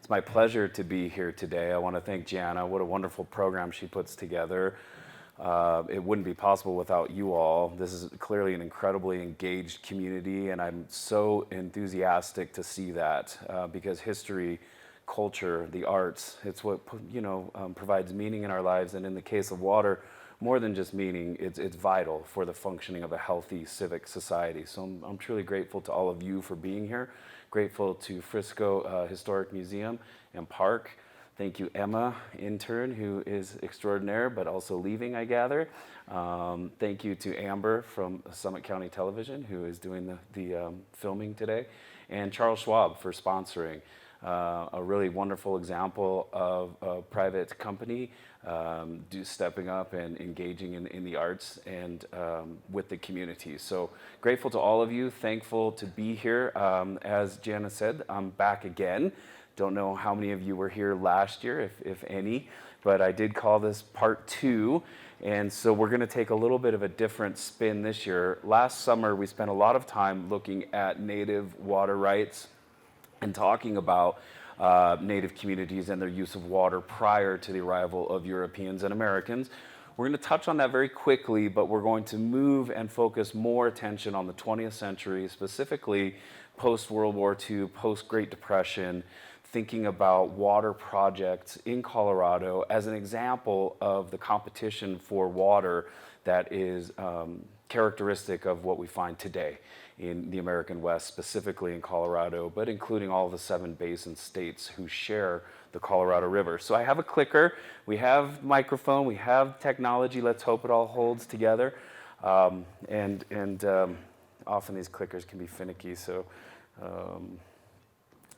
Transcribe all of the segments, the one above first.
It's my pleasure to be here today. I want to thank Jana. What a wonderful program she puts together. It wouldn't be possible without you all. This is clearly an incredibly engaged community, and I'm so enthusiastic to see that because history, culture, the arts, it's what provides meaning in our lives. And in the case of water, more than just meaning, it's vital for the functioning of a healthy civic society. So I'm truly grateful to all of you for being here. Grateful to Frisco Historic Museum and Park. Thank you, Emma, intern, who is extraordinaire, but also leaving, I gather. Thank you to Amber from Summit County Television, who is doing the filming today. And Charles Schwab for sponsoring. A really wonderful example of a private company stepping up and engaging in the arts and with the community. So grateful to all of you, thankful to be here. As Jana said, I'm back again. Don't know how many of you were here last year, if any, but I did call this part 2. And so we're going to take a little bit of a different spin this year. Last summer, we spent a lot of time looking at Native water rights and talking about Native communities and their use of water prior to the arrival of Europeans and Americans. We're going to touch on that very quickly, but we're going to move and focus more attention on the 20th century, specifically post-World War II, post-Great Depression, thinking about water projects in Colorado as an example of the competition for water that is characteristic of what we find today in the American West, specifically in Colorado, but including all of the 7 basin states who share the Colorado River. So I have a clicker, we have microphone, we have technology. Let's hope it all holds together. Often these clickers can be finicky, so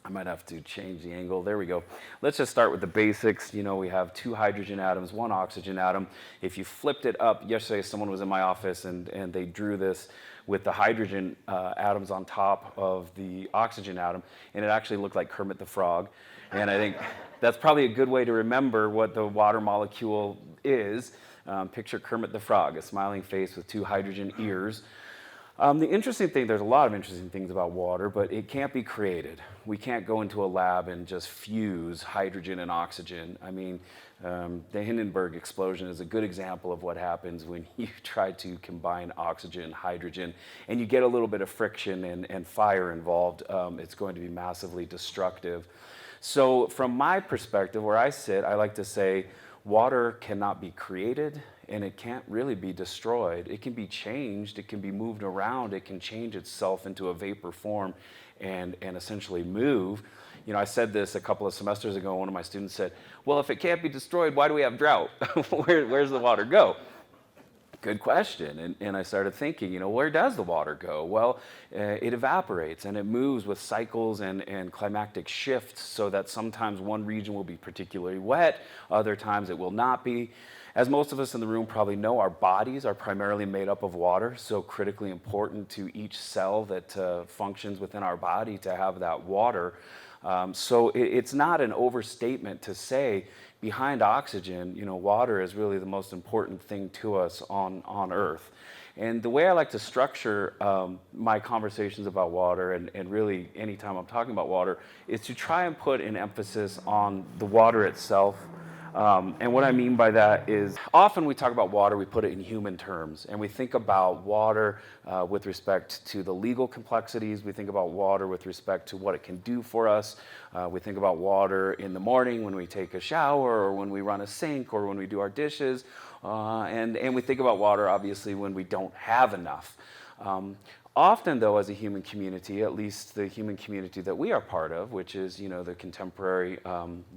I might have to change the angle. There we go. Let's just start with the basics. You know, we have 2 hydrogen atoms, 1 oxygen atom. If you flipped it up, yesterday someone was in my office and they drew this with the hydrogen atoms on top of the oxygen atom, and it actually looked like Kermit the Frog. And I think that's probably a good way to remember what the water molecule is. Picture Kermit the Frog, a smiling face with 2 hydrogen ears. The interesting thing, there's a lot of interesting things about water, but it can't be created. We can't go into a lab and just fuse hydrogen and oxygen. I mean, the Hindenburg explosion is a good example of what happens when you try to combine oxygen and hydrogen, and you get a little bit of friction and fire involved. It's going to be massively destructive. So from my perspective, where I sit, I like to say water cannot be created, and it can't really be destroyed. It can be changed, it can be moved around, it can change itself into a vapor form and essentially move. You know, I said this a couple of semesters ago. One of my students said, well, if it can't be destroyed, why do we have drought? Where's the water go? Good question. And I started thinking, you know, where does the water go? Well, it evaporates and it moves with cycles and climactic shifts, so that sometimes one region will be particularly wet, other times it will not be. As most of us in the room probably know, our bodies are primarily made up of water, so critically important to each cell that functions within our body to have that water. So it's not an overstatement to say behind oxygen, you know, water is really the most important thing to us on Earth. And the way I like to structure my conversations about water, and really anytime I'm talking about water, is to try and put an emphasis on the water itself. And what I mean by that is often we talk about water, we put it in human terms, and we think about water with respect to the legal complexities. We think about water with respect to what it can do for us. We think about water in the morning when we take a shower, or when we run a sink, or when we do our dishes. And we think about water, obviously, when we don't have enough. Often, though, as a human community, at least the human community that we are part of, which is, you know, the contemporary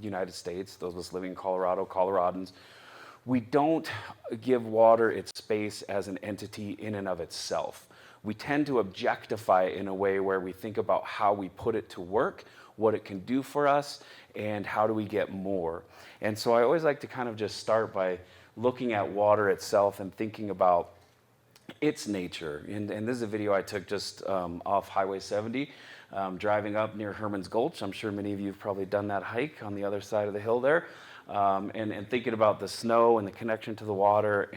United States, those of us living in Colorado, Coloradans, we don't give water its space as an entity in and of itself. We tend to objectify it in a way where we think about how we put it to work, what it can do for us, and how do we get more. And so I always like to kind of just start by looking at water itself and thinking about its nature. And this is a video I took just off Highway 70, driving up near Herman's Gulch. I'm sure many of you have probably done that hike on the other side of the hill there, and thinking about the snow and the connection to the water.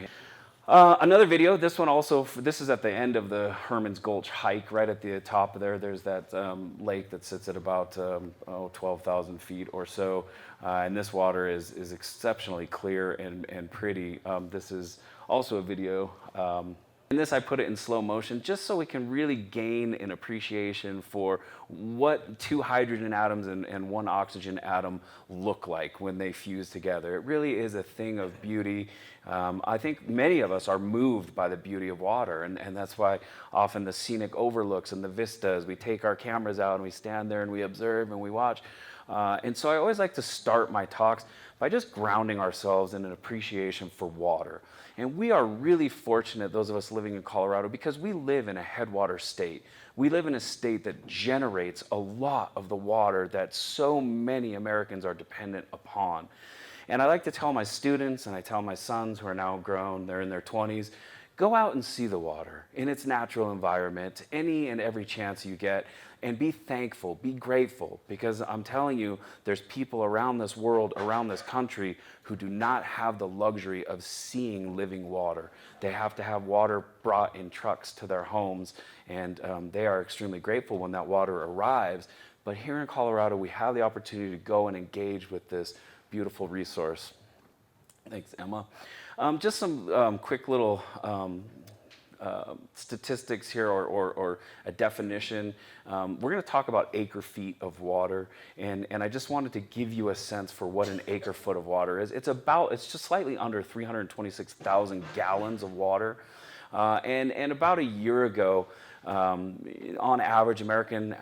Another video, this one also, this is at the end of the Herman's Gulch hike, right at the top of there. There's that lake that sits at about 12,000 feet or so. And this water is exceptionally clear and pretty. This is also a video. In this, I put it in slow motion just so we can really gain an appreciation for what two hydrogen atoms and one oxygen atom look like when they fuse together. It really is a thing of beauty. I think many of us are moved by the beauty of water, and that's why often the scenic overlooks and the vistas, we take our cameras out and we stand there and we observe and we watch. And so I always like to start my talks by just grounding ourselves in an appreciation for water. And we are really fortunate, those of us living in Colorado, because we live in a headwater state. We live in a state that generates a lot of the water that so many Americans are dependent upon. And I like to tell my students, and I tell my sons who are now grown, they're in their 20s, go out and see the water in its natural environment, any and every chance you get, and be thankful, be grateful, because I'm telling you, there's people around this world, around this country, who do not have the luxury of seeing living water. They have to have water brought in trucks to their homes, and they are extremely grateful when that water arrives. But here in Colorado, we have the opportunity to go and engage with this beautiful resource. Thanks, Emma. Just some quick little statistics here or a definition. We're going to talk about acre feet of water, and I just wanted to give you a sense for what an acre foot of water is. It's just slightly under 326,000 gallons of water, and about a year ago, on average, American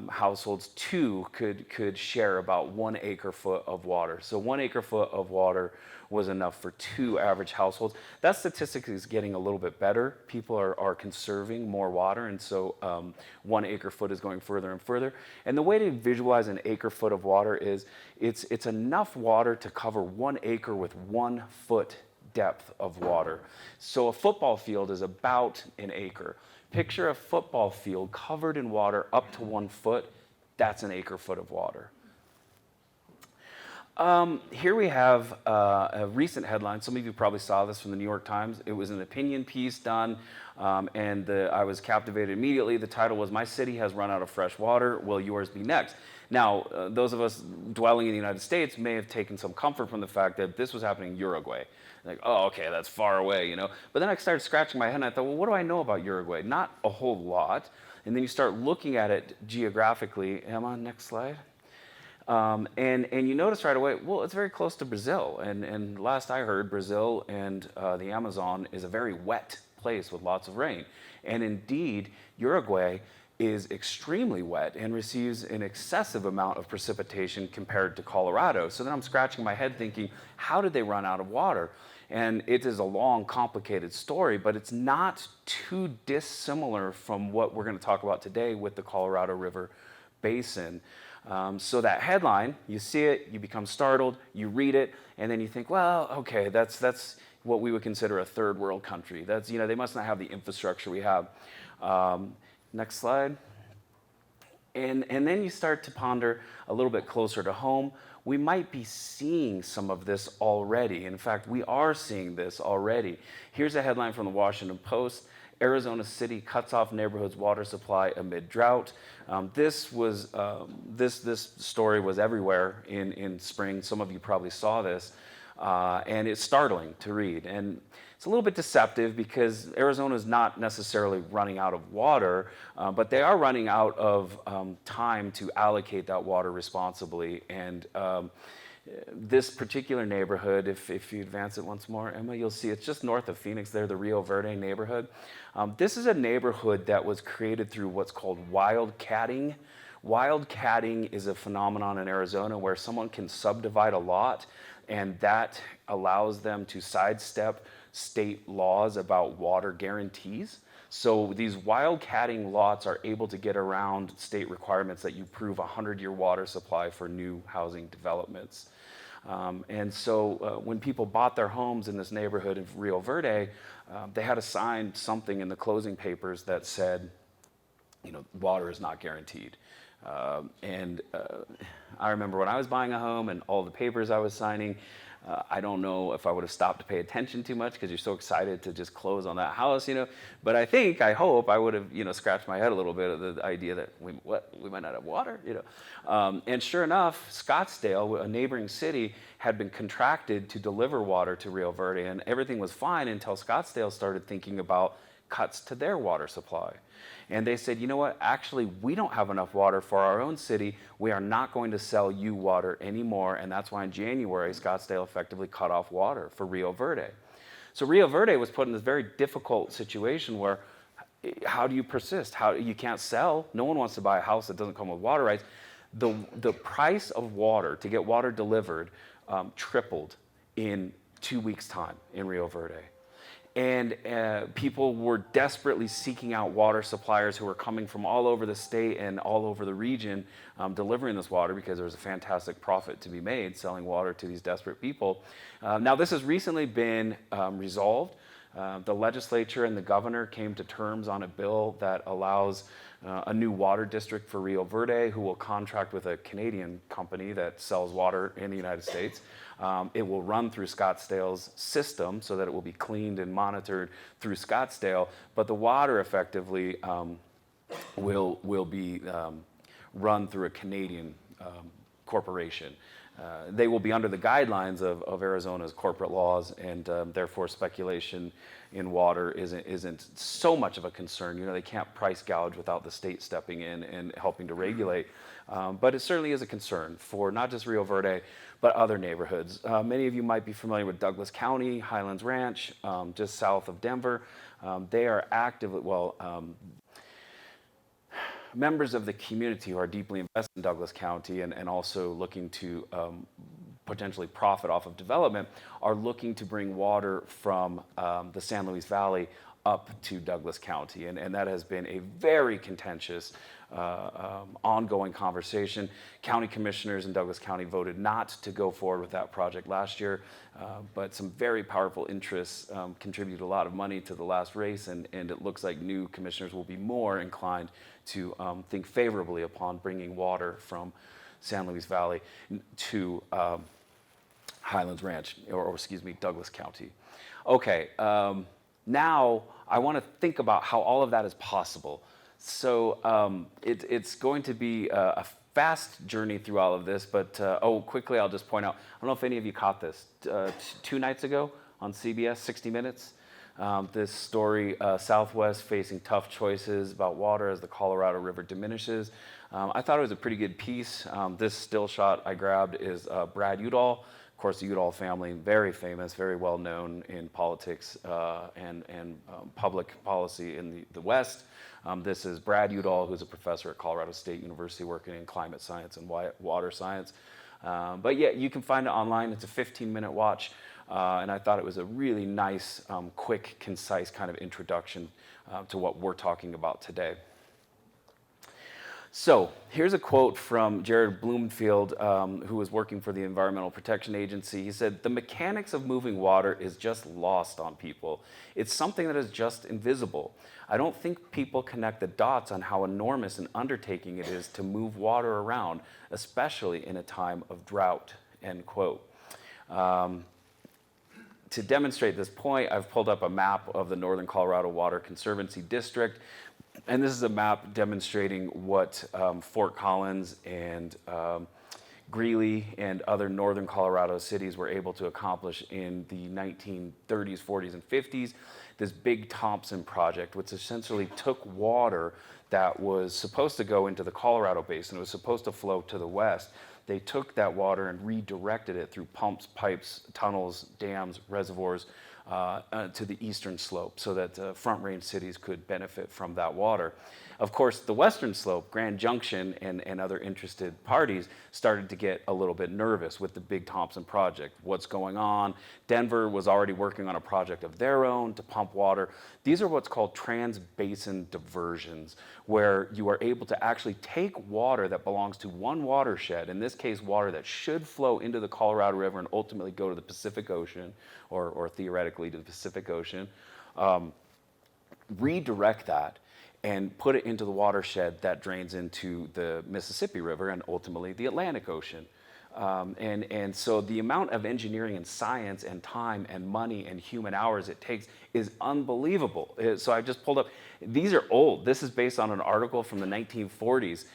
households could share about 1 acre foot of water. So 1 acre foot of water was enough for 2 average households. That statistic is getting a little bit better. People are conserving more water, and so 1 acre foot is going further and further. And the way to visualize an acre foot of water is it's enough water to cover 1 acre with 1 foot depth of water. So a football field is about an acre. Picture a football field covered in water up to 1 foot. That's an acre foot of water. Here we have a recent headline. Some of you probably saw this from the New York Times. It was an opinion piece done, and I was captivated immediately. The title was, "My city has run out of fresh water. Will yours be next?" Now, those of us dwelling in the United States may have taken some comfort from the fact that this was happening in Uruguay. Like, oh, okay, that's far away, you know. But then I started scratching my head and I thought, well, what do I know about Uruguay? Not a whole lot. And then you start looking at it geographically. Emma, next slide. And you notice right away, well, it's very close to Brazil. And last I heard, Brazil and the Amazon is a very wet place with lots of rain. And indeed, Uruguay is extremely wet and receives an excessive amount of precipitation compared to Colorado. So then I'm scratching my head thinking, how did they run out of water? And it is a long, complicated story, but it's not too dissimilar from what we're going to talk about today with the Colorado River Basin. So that headline, you see it, you become startled, you read it, and then you think, well, okay, that's what we would consider a third world country. That's, you know, they must not have the infrastructure we have. Next slide. And then you start to ponder a little bit closer to home. We might be seeing some of this already. In fact, we are seeing this already. Here's a headline from the Washington Post. Arizona City cuts off neighborhood's water supply amid drought. This story was everywhere in spring. Some of you probably saw this. And it's startling to read. And it's a little bit deceptive because Arizona is not necessarily running out of water, but they are running out of time to allocate that water responsibly. And this particular neighborhood, if you advance it once more, Emma, you'll see it's just north of Phoenix there, the Rio Verde neighborhood. This is a neighborhood that was created through what's called wildcatting. Wildcatting is a phenomenon in Arizona where someone can subdivide a lot, and that allows them to sidestep state laws about water guarantees. So these wildcatting lots are able to get around state requirements that you prove a 100-year water supply for new housing developments. And so when people bought their homes in this neighborhood of Rio Verde, they had to sign something in the closing papers that said, you know, water is not guaranteed. I remember when I was buying a home and all the papers I was signing, I don't know if I would have stopped to pay attention too much because you're so excited to just close on that house, But I hope I would have, scratched my head a little bit of the idea that we might not have water, And sure enough, Scottsdale, a neighboring city, had been contracted to deliver water to Rio Verde, and everything was fine until Scottsdale started thinking about cuts to their water supply. And they said, you know what, actually, we don't have enough water for our own city. We are not going to sell you water anymore. And that's why in January, Scottsdale effectively cut off water for Rio Verde. So Rio Verde was put in this very difficult situation where how do you persist? You can't sell. No one wants to buy a house that doesn't come with water rights. The price of water to get water delivered tripled in 2 weeks' time in Rio Verde. And people were desperately seeking out water suppliers who were coming from all over the state and all over the region delivering this water because there was a fantastic profit to be made selling water to these desperate people. Now, this has recently been resolved. The legislature and the governor came to terms on a bill that allows a new water district for Rio Verde, who will contract with a Canadian company that sells water in the United States. It will run through Scottsdale's system so that it will be cleaned and monitored through Scottsdale, but the water effectively will be run through a Canadian corporation. They will be under the guidelines of Arizona's corporate laws, and therefore speculation in water isn't so much of a concern. They can't price gouge without the state stepping in and helping to regulate. But it certainly is a concern for not just Rio Verde, but other neighborhoods. Many of you might be familiar with Douglas County, Highlands Ranch, just south of Denver. They are actively, members of the community who are deeply invested in Douglas County and also looking to potentially profit off of development are looking to bring water from the San Luis Valley up to Douglas County. And that has been a very contentious ongoing conversation. County commissioners in Douglas County voted not to go forward with that project last year, but some very powerful interests contributed a lot of money to the last race, and it looks like new commissioners will be more inclined to think favorably upon bringing water from San Luis Valley to Highlands Ranch, or excuse me, Douglas County. Okay, now I want to think about how all of that is possible. So it's going to be a fast journey through all of this, but quickly I'll just point out, I don't know if any of you caught this, 2 nights ago on CBS, 60 Minutes, this story, Southwest facing tough choices about water as the Colorado River diminishes. I thought it was a pretty good piece. This still shot I grabbed is Brad Udall. Of course, the Udall family, very famous, very well known in politics and public policy in the West. This is Brad Udall, who's a professor at Colorado State University working in climate science and water science. But yeah, you can find it online. It's a 15-minute watch. And I thought it was a really nice, quick, concise kind of introduction to what we're talking about today. So here's a quote from Jared Bloomfield, who was working for the Environmental Protection Agency. He said, "The mechanics of moving water is just lost on people. It's something that is just invisible. I don't think people connect the dots on how enormous an undertaking it is to move water around, especially in a time of drought," end quote. To demonstrate this point, I've pulled up a map of the Northern Colorado Water Conservancy District. And this is a map demonstrating what Fort Collins and Greeley and other northern Colorado cities were able to accomplish in the 1930s, 40s, and 50s. This big Thompson Project, which essentially took water that was supposed to go into the Colorado Basin. It was supposed to flow to the west. They took that water and redirected it through pumps, pipes, tunnels, dams, reservoirs, to the eastern slope so that Front Range cities could benefit from that water. Of course, the western slope, Grand Junction and other interested parties started to get a little bit nervous with the big Thompson Project. What's going on? Denver was already working on a project of their own to pump water. These are what's called trans-basin diversions, where you are able to actually take water that belongs to one watershed, in this case water that should flow into the Colorado River and ultimately go to the Pacific Ocean, or theoretically to the Pacific Ocean, redirect that and put it into the watershed that drains into the Mississippi River and ultimately the Atlantic Ocean. And so the amount of engineering and science and time and money and human hours it takes is unbelievable. So I just pulled up, these are old. This is based on an article from the 1940s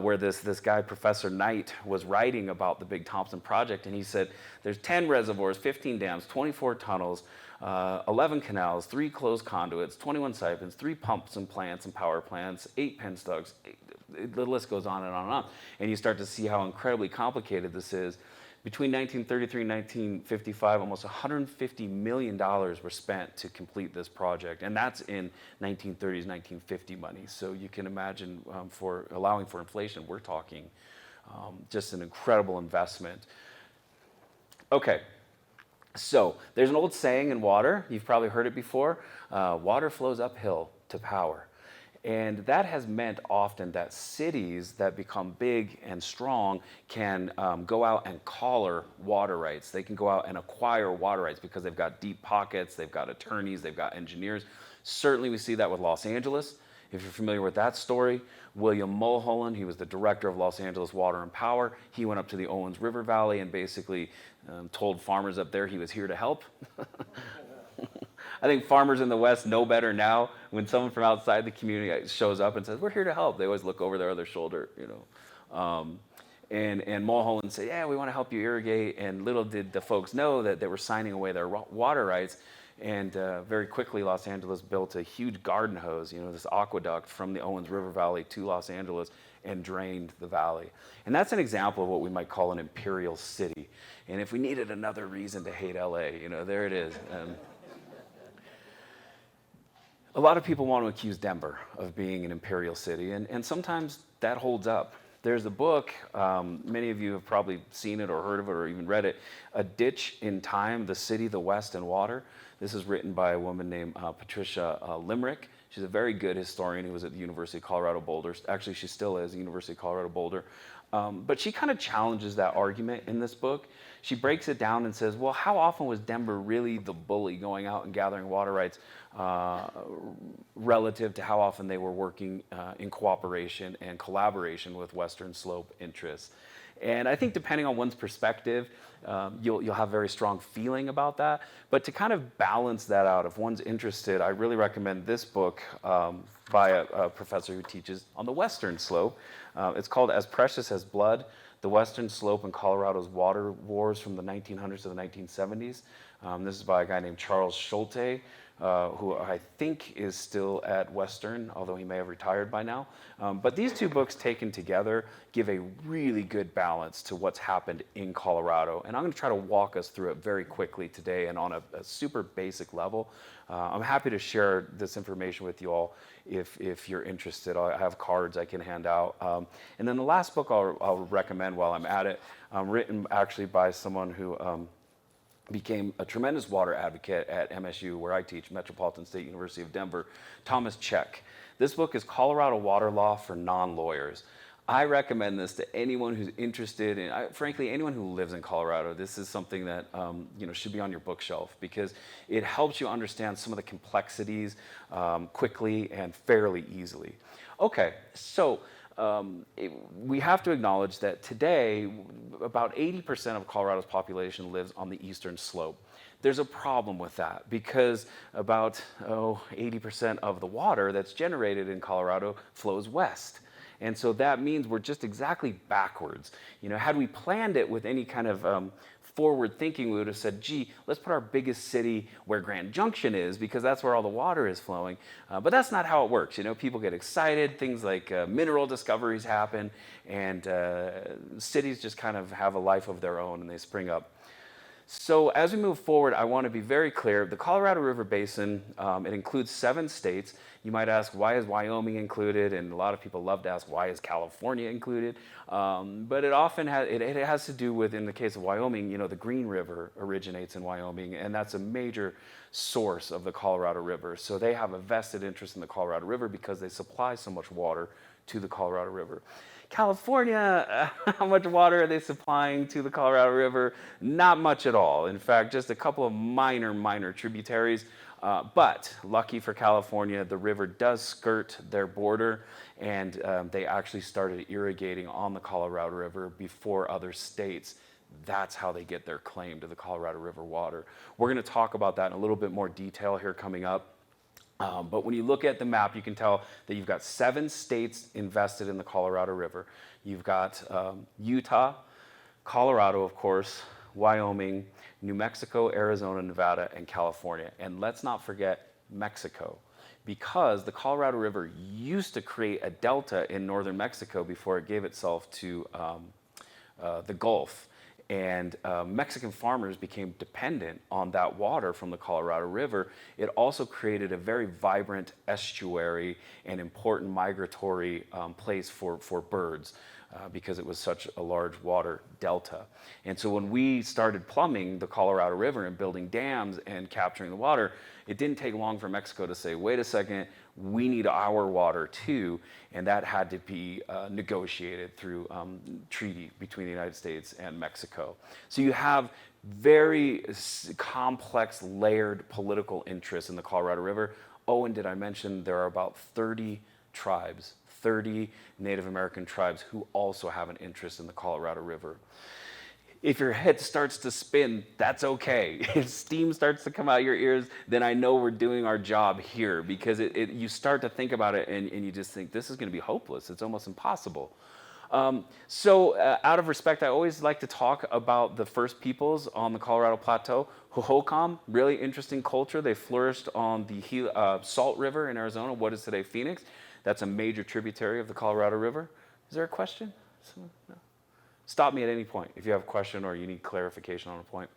where this guy, Professor Knight, was writing about the big Thompson Project. And he said there's 10 reservoirs, 15 dams, 24 tunnels, 11 canals, 3 closed conduits, 21 siphons, 3 pumps and plants and power plants, 8 penstocks. The list goes on and on and on. And you start to see how incredibly complicated this is. Between 1933 and 1955, almost $150 million were spent to complete this project. And that's in 1930s, 1950 money. So you can imagine for allowing for inflation, we're talking just an incredible investment. Okay. So there's an old saying in water, you've probably heard it before, water flows uphill to power. And that has meant often that cities that become big and strong can go out and collar water rights. They can go out and acquire water rights because they've got deep pockets, they've got attorneys, they've got engineers. Certainly we see that with Los Angeles. If you're familiar with that story, William Mulholland, he was the director of Los Angeles Water and Power. He went up to the Owens River Valley and basically told farmers up there he was here to help. I think farmers in the West know better now. When someone from outside the community shows up and says, we're here to help, they always look over their other shoulder, you know. And Mulholland said, yeah, we want to help you irrigate. And little did the folks know that they were signing away their water rights. And very quickly, Los Angeles built a huge garden hose, you know, this aqueduct from the Owens River Valley to Los Angeles and drained the valley. And that's an example of what we might call an imperial city. And if we needed another reason to hate LA, you know, there it is. A lot of people want to accuse Denver of being an imperial city, and sometimes that holds up. There's a book, many of you have probably seen it or heard of it or even read it, A Ditch in Time, The City, the West, and Water. This is written by a woman named Patricia Limerick. She's a very good historian who was at the University of Colorado Boulder. Actually, she still is, the University of Colorado Boulder. But she kind of challenges that argument in this book. She breaks it down and says, well, how often was Denver really the bully going out and gathering water rights relative to how often they were working in cooperation and collaboration with Western Slope interests? And I think depending on one's perspective, you'll have a very strong feeling about that. But to kind of balance that out, if one's interested, I really recommend this book by a professor who teaches on the Western Slope. It's called As Precious as Blood, The Western Slope and Colorado's Water Wars from the 1900s to the 1970s. This is by a guy named Charles Schulte, who I think is still at Western, although he may have retired by now. But these two books taken together give a really good balance to what's happened in Colorado. And I'm going to try to walk us through it very quickly today and on a super basic level. I'm happy to share this information with you all if you're interested. I have cards I can hand out. And then the last book I'll recommend while I'm at it, written actually by someone who became a tremendous water advocate at MSU, where I teach, Metropolitan State University of Denver, Thomas Check. This book is Colorado Water Law for Non-Lawyers. I recommend this to anyone who's interested in, frankly, anyone who lives in Colorado. This is something that should be on your bookshelf because it helps you understand some of the complexities quickly and fairly easily. Okay, so we have to acknowledge that today, about 80% of Colorado's population lives on the eastern slope. There's a problem with that because about 80% of the water that's generated in Colorado flows west. And so that means we're just exactly backwards. You know, had we planned it with any kind of forward thinking, we would have said, gee, let's put our biggest city where Grand Junction is because that's where all the water is flowing. But that's not how it works. You know, people get excited, things like mineral discoveries happen, and cities just kind of have a life of their own and they spring up. So as we move forward, I want to be very clear. The Colorado River Basin, it includes 7 states. You might ask, why is Wyoming included? And a lot of people love to ask, why is California included? But it often has to do with, in the case of Wyoming, you know, the Green River originates in Wyoming, and that's a major source of the Colorado River. So they have a vested interest in the Colorado River because they supply so much water to the Colorado River. California, how much water are they supplying to the Colorado River? Not much at all. In fact, just a couple of minor tributaries. But lucky for California, the river does skirt their border, and they actually started irrigating on the Colorado River before other states. That's how they get their claim to the Colorado River water. We're going to talk about that in a little bit more detail here coming up. But when you look at the map, you can tell that you've got 7 states invested in the Colorado River. You've got Utah, Colorado, of course, Wyoming, New Mexico, Arizona, Nevada, and California. And let's not forget Mexico, because the Colorado River used to create a delta in northern Mexico before it gave itself to the Gulf. And Mexican farmers became dependent on that water from the Colorado River. It also created a very vibrant estuary and important migratory place for birds because it was such a large water delta. And so when we started plumbing the Colorado River and building dams and capturing the water, it didn't take long for Mexico to say, wait a second, we need our water too. And that had to be negotiated through treaty between the United States and Mexico. So you have very complex, layered political interests in the Colorado River. Oh, and did I mention there are about 30 tribes, 30 Native American tribes who also have an interest in the Colorado River. If your head starts to spin, that's okay. If steam starts to come out your ears, then I know we're doing our job here, because you start to think about it and you just think, this is going to be hopeless. It's almost impossible. So out of respect, I always like to talk about the first peoples on the Colorado Plateau. Hohokam, really interesting culture. They flourished on the Salt River in Arizona, what is today Phoenix. That's a major tributary of the Colorado River. Is there a question? No. Stop me at any point if you have a question or you need clarification on a point.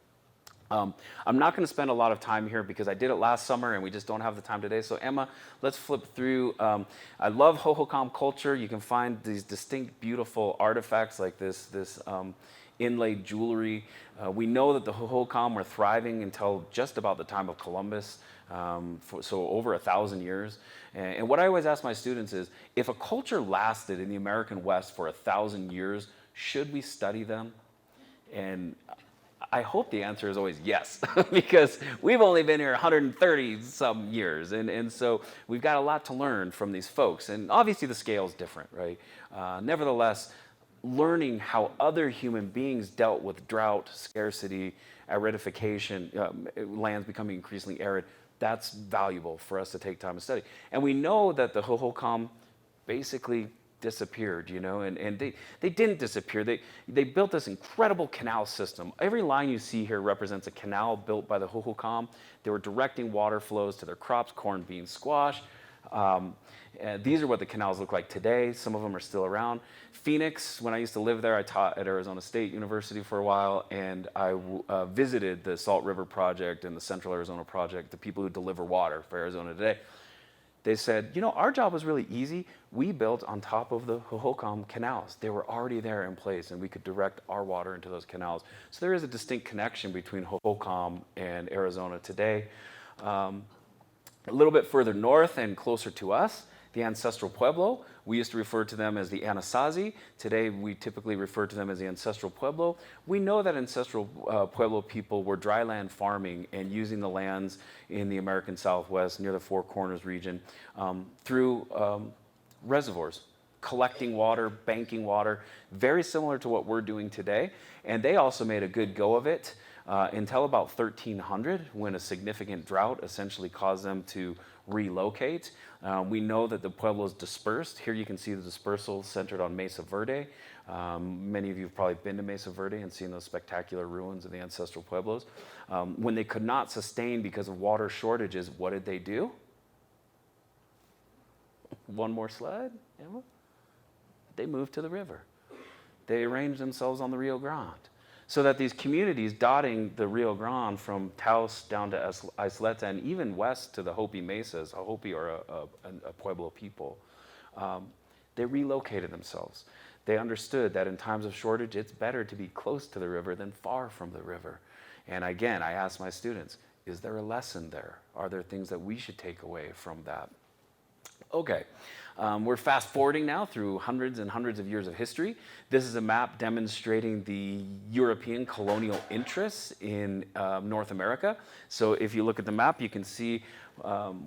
I'm not going to spend a lot of time here because I did it last summer and we just don't have the time today. So Emma, let's flip through. I love Hohokam culture. You can find these distinct, beautiful artifacts like this inlaid jewelry. We know that the Hohokam were thriving until just about the time of Columbus, so over 1,000 years. And what I always ask my students is, if a culture lasted in the American West for 1,000 years, should we study them? And I hope the answer is always yes, because we've only been here 130 some years. And so we've got a lot to learn from these folks. And obviously the scale is different, right? Nevertheless, learning how other human beings dealt with drought, scarcity, aridification, lands becoming increasingly arid, that's valuable for us to take time to study. And we know that the Hohokam basically disappeared, and they didn't disappear. They built this incredible canal system. Every line you see here represents a canal built by the Hohokam. They were directing water flows to their crops, corn, beans, squash. And these are what the canals look like today. Some of them are still around. Phoenix, when I used to live there, I taught at Arizona State University for a while, and I visited the Salt River Project and the Central Arizona Project, the people who deliver water for Arizona today. They said, our job was really easy. We built on top of the Hohokam canals. They were already there in place, and we could direct our water into those canals. So there is a distinct connection between Hohokam and Arizona today. A little bit further north and closer to us, the ancestral Pueblo. We used to refer to them as the Anasazi. Today, we typically refer to them as the ancestral Pueblo. We know that ancestral Pueblo people were dryland farming and using the lands in the American Southwest near the Four Corners region through reservoirs, collecting water, banking water, very similar to what we're doing today. And they also made a good go of it until about 1300, when a significant drought essentially caused them to relocate. We know that the Pueblos dispersed. Here you can see the dispersal centered on Mesa Verde. Many of you have probably been to Mesa Verde and seen those spectacular ruins of the ancestral Pueblos. When they could not sustain because of water shortages, what did they do? One more slide, Emma. They moved to the river. They arranged themselves on the Rio Grande, so that these communities dotting the Rio Grande from Taos down to Isleta and even west to the Hopi Mesas, a Hopi or a Pueblo people, they relocated themselves. They understood that in times of shortage, it's better to be close to the river than far from the river. And again, I ask my students, is there a lesson there? Are there things that we should take away from that? Okay, We're fast forwarding now through hundreds and hundreds of years of history. This is a map demonstrating the European colonial interests in North America. So if you look at the map, you can see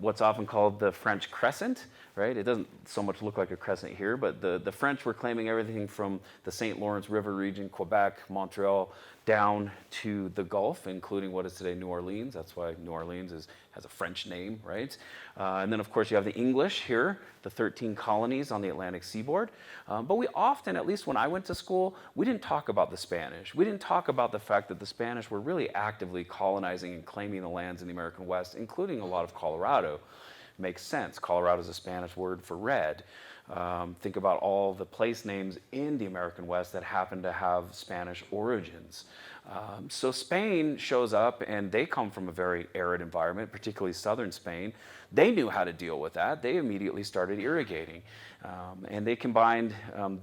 what's often called the French crescent, right? It doesn't so much look like a crescent here, but the French were claiming everything from the St. Lawrence River region, Quebec, Montreal, down to the Gulf, including what is today New Orleans. That's why New Orleans has a French name, right? And then, of course, you have the English here, the 13 colonies on the Atlantic seaboard. But we often, at least when I went to school, we didn't talk about the Spanish. We didn't talk about the fact that the Spanish were really actively colonizing and claiming the lands in the American West, including a lot of Colorado. Makes sense. Colorado is a Spanish word for red. Think about all the place names in the American West that happen to have Spanish origins. So Spain shows up, and they come from a very arid environment, particularly southern Spain. They knew how to deal with that. They immediately started irrigating. And they combined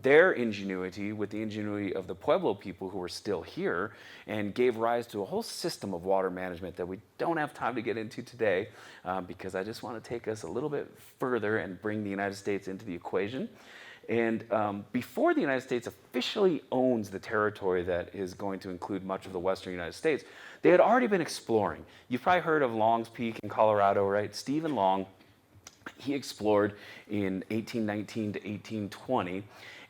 their ingenuity with the ingenuity of the Pueblo people who were still here and gave rise to a whole system of water management that we don't have time to get into today because I just want to take us a little bit further and bring the United States into the equation. And before the United States officially owns the territory that is going to include much of the western United States, they had already been exploring. You've probably heard of Long's Peak in Colorado, right? Stephen Long, he explored in 1819 to 1820.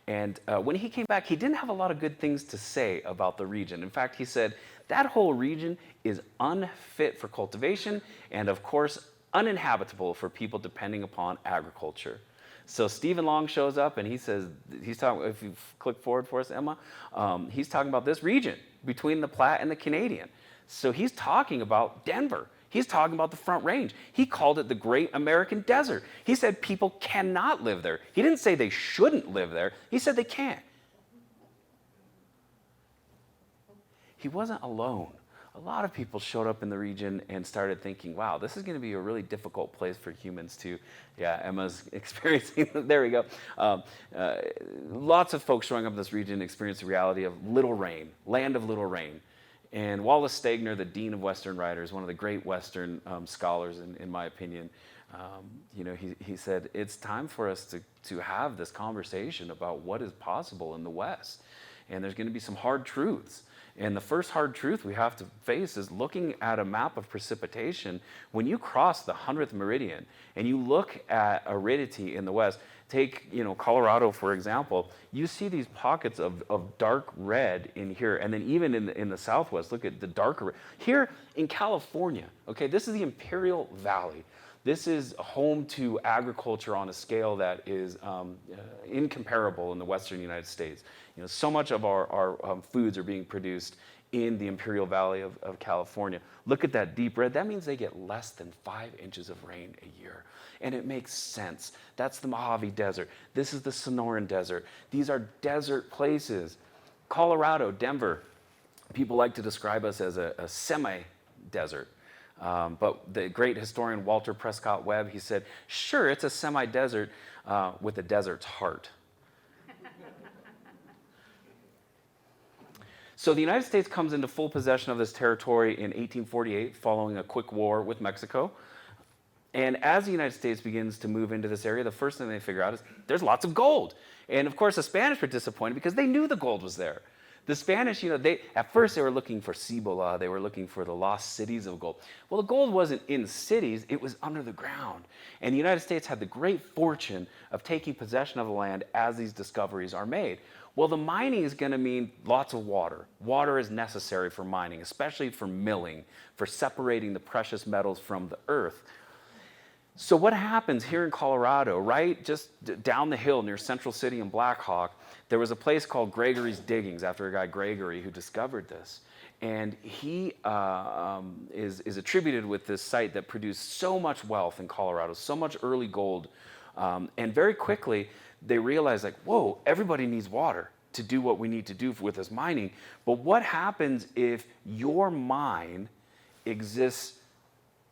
And when he came back, he didn't have a lot of good things to say about the region. In fact, he said, that whole region is unfit for cultivation and, of course, uninhabitable for people depending upon agriculture. So Stephen Long shows up and he says, he's talking, if you click forward for us, Emma, he's talking about this region between the Platte and the Canadian. So he's talking about Denver. He's talking about the Front Range. He called it the Great American Desert. He said people cannot live there. He didn't say they shouldn't live there. He said they can't. He wasn't alone. A lot of people showed up in the region and started thinking, wow, this is going to be a really difficult place for humans to, yeah, Emma's experiencing, there we go. Lots of folks showing up in this region experienced the reality of little rain, land of little rain. And Wallace Stegner, the Dean of Western Writers, one of the great Western scholars, in my opinion, he said, it's time for us to have this conversation about what is possible in the West. And there's going to be some hard truths. And the first hard truth we have to face is looking at a map of precipitation. When you cross the 100th meridian and you look at aridity in the West, take Colorado, for example, you see these pockets of dark red in here. And then even in the Southwest, look at the darker. Here in California, okay, this is the Imperial Valley. This is home to agriculture on a scale that is incomparable in the Western United States. So much of our foods are being produced in the Imperial Valley of California. Look at that deep red. That means they get less than 5 inches of rain a year. And it makes sense. That's the Mojave Desert. This is the Sonoran Desert. These are desert places. Colorado, Denver, people like to describe us as a semi-desert. But the great historian Walter Prescott Webb, he said, sure, it's a semi-desert with a desert's heart. So the United States comes into full possession of this territory in 1848 following a quick war with Mexico. And as the United States begins to move into this area, the first thing they figure out is there's lots of gold. And of course, the Spanish were disappointed because they knew the gold was there. The Spanish, at first they were looking for Cibola, they were looking for the lost cities of gold. Well, the gold wasn't in cities, it was under the ground. And the United States had the great fortune of taking possession of the land as these discoveries are made. Well, the mining is going to mean lots of water. Water is necessary for mining, especially for milling, for separating the precious metals from the earth. So what happens here in Colorado, right just down the hill near Central City and Black Hawk, there was a place called Gregorys Diggings after a guy, Gregory, who discovered this. And he is attributed with this site that produced so much wealth in Colorado, so much early gold. And very quickly, they realized, whoa, everybody needs water to do what we need to do with this mining. But what happens if your mine exists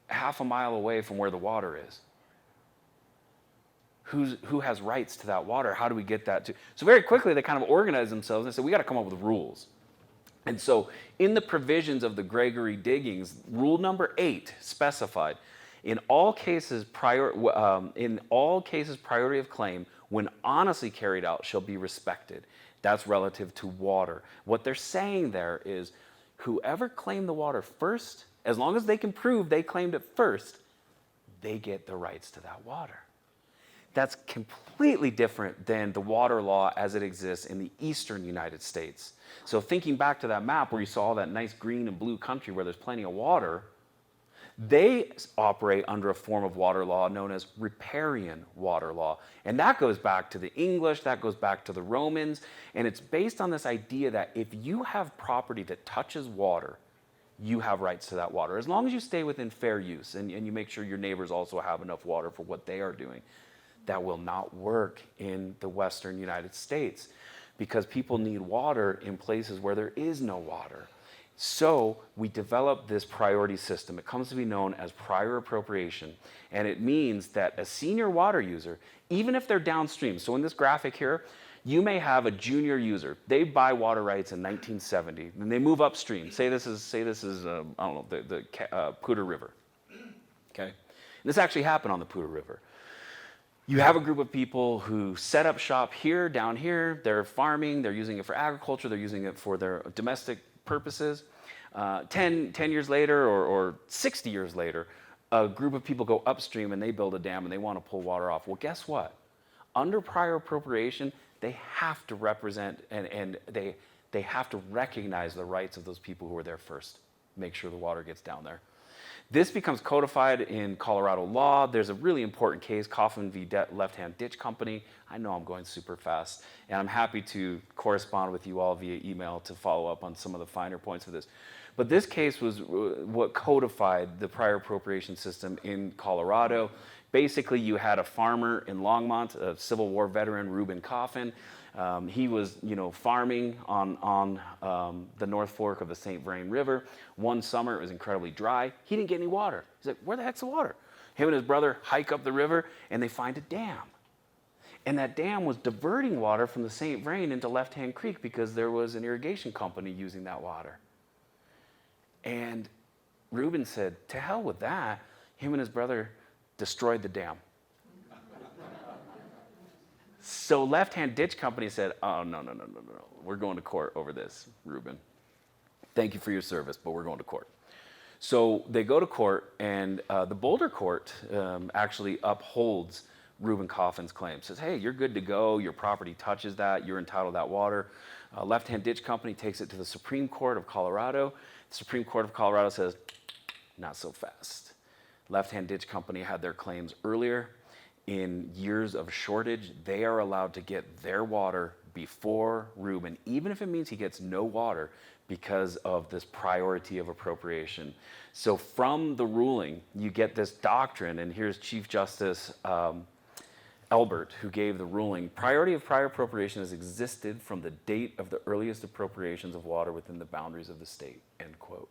half a mile away from where the water is? Who has rights to that water? How do we get that to? So very quickly, they kind of organized themselves and said, we got to come up with rules. And so in the provisions of the Gregory Diggings, rule number 8 specified, In all cases, priority of claim, when honestly carried out, shall be respected. That's relative to water. What they're saying there is, whoever claimed the water first, as long as they can prove they claimed it first, they get the rights to that water. That's completely different than the water law as it exists in the eastern United States. So thinking back to that map where you saw all that nice green and blue country where there's plenty of water, they operate under a form of water law known as riparian water law. And that goes back to the English, that goes back to the Romans, and it's based on this idea that if you have property that touches water, you have rights to that water. As long as you stay within fair use and you make sure your neighbors also have enough water for what they are doing. That will not work in the Western United States because people need water in places where there is no water. So we developed this priority system. It comes to be known as prior appropriation. And it means that a senior water user, even if they're downstream, so in this graphic here, you may have a junior user. They buy water rights in 1970, and they move upstream. Say this is I don't know, the Poudre River. Okay? And this actually happened on the Poudre River. You have a group of people who set up shop here, down here. They're farming. They're using it for agriculture. They're using it for their domestic purposes. 10 years later or 60 years later, a group of people go upstream and they build a dam and they want to pull water off. Well, guess what? Under prior appropriation, they have to represent and they have to recognize the rights of those people who were there first. Make sure the water gets down there. This becomes codified in Colorado law. There's a really important case, Coffin v. Left-Hand Ditch Company. I know I'm going super fast, and I'm happy to correspond with you all via email to follow up on some of the finer points of this. But this case was what codified the prior appropriation system in Colorado. Basically, you had a farmer in Longmont, a Civil War veteran, Reuben Coffin. He was, farming on the North Fork of the St. Vrain River. One summer, it was incredibly dry. He didn't get any water. He's like, where the heck's the water? Him and his brother hike up the river, and they find a dam. And that dam was diverting water from the St. Vrain into Left Hand Creek because there was an irrigation company using that water. And Reuben said, to hell with that. Him and his brother destroyed the dam. So Left Hand Ditch Company said, oh, no. We're going to court over this, Reuben. Thank you for your service, but we're going to court. So they go to court, and the Boulder court actually upholds Reuben Coffin's claim. Says, hey, you're good to go. Your property touches that. You're entitled to that water. Left Hand Ditch Company takes it to the Supreme Court of Colorado. The Supreme Court of Colorado says, not so fast. Left Hand Ditch Company had their claims earlier. In years of shortage, they are allowed to get their water before Reuben, even if it means he gets no water because of this priority of appropriation. So from the ruling, you get this doctrine, and here's Chief Justice Elbert, who gave the ruling. Priority of prior appropriation has existed from the date of the earliest appropriations of water within the boundaries of the state, end quote.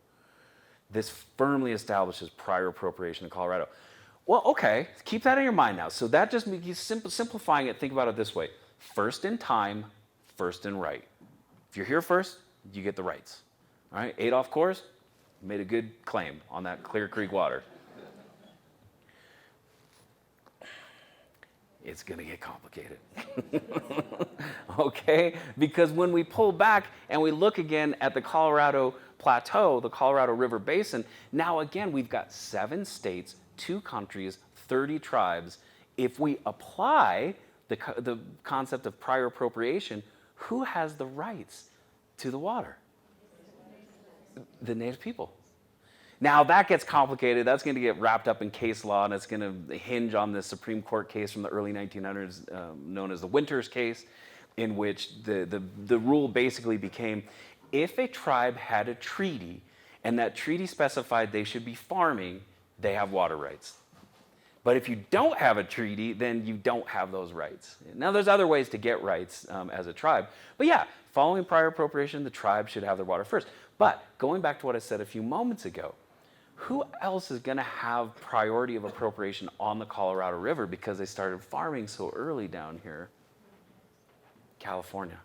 This firmly establishes prior appropriation in Colorado. Well, okay, keep that in your mind now. So that just makes you simplifying it. Think about it this way. First in time, first in right. If you're here first, you get the rights. All right, Adolph Coors made a good claim on that Clear Creek water. It's going to get complicated. Okay? Because when we pull back and we look again at the Colorado Plateau, the Colorado River Basin, now again we've got 7 states, 2 countries, 30 tribes. If we apply the concept of prior appropriation, who has the rights to the water? The Native people. Now that gets complicated. That's going to get wrapped up in case law, and it's going to hinge on this Supreme Court case from the early 1900s known as the Winters case, in which the rule basically became, if a tribe had a treaty and that treaty specified they should be farming, they have water rights. But if you don't have a treaty, then you don't have those rights. Now, there's other ways to get rights as a tribe. But yeah, following prior appropriation, the tribe should have their water first. But going back to what I said a few moments ago, who else is going to have priority of appropriation on the Colorado River because they started farming so early down here? California.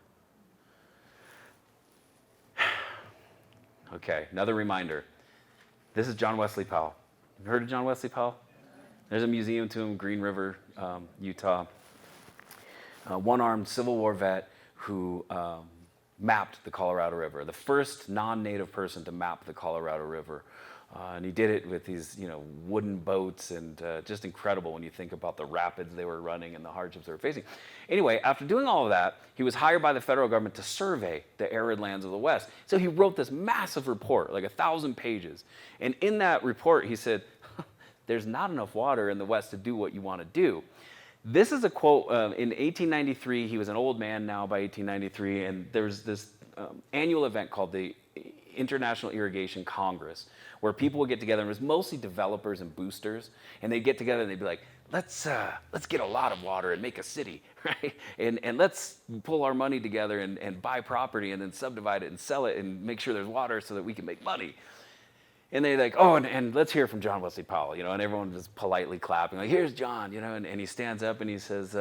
Okay, another reminder. This is John Wesley Powell. Have you heard of John Wesley Powell? There's a museum to him, Green River, Utah. One-armed Civil War vet who mapped the Colorado River, the first non-native person to map the Colorado River. And he did it with these, wooden boats, and just incredible when you think about the rapids they were running and the hardships they were facing. Anyway, after doing all of that, he was hired by the federal government to survey the arid lands of the West. So he wrote this massive report, like 1,000 pages. And in that report, he said, there's not enough water in the West to do what you want to do. This is a quote in 1893. He was an old man now by 1893, and there's this annual event called the International Irrigation Congress, where people would get together, and it was mostly developers and boosters, and they'd get together and they'd be like, let's get a lot of water and make a city, right? And let's pull our money together and buy property and then subdivide it and sell it and make sure there's water so that we can make money. And they're like, oh, and let's hear from John Wesley Powell, and everyone just politely clapping, like, here's John, and he stands up and he says,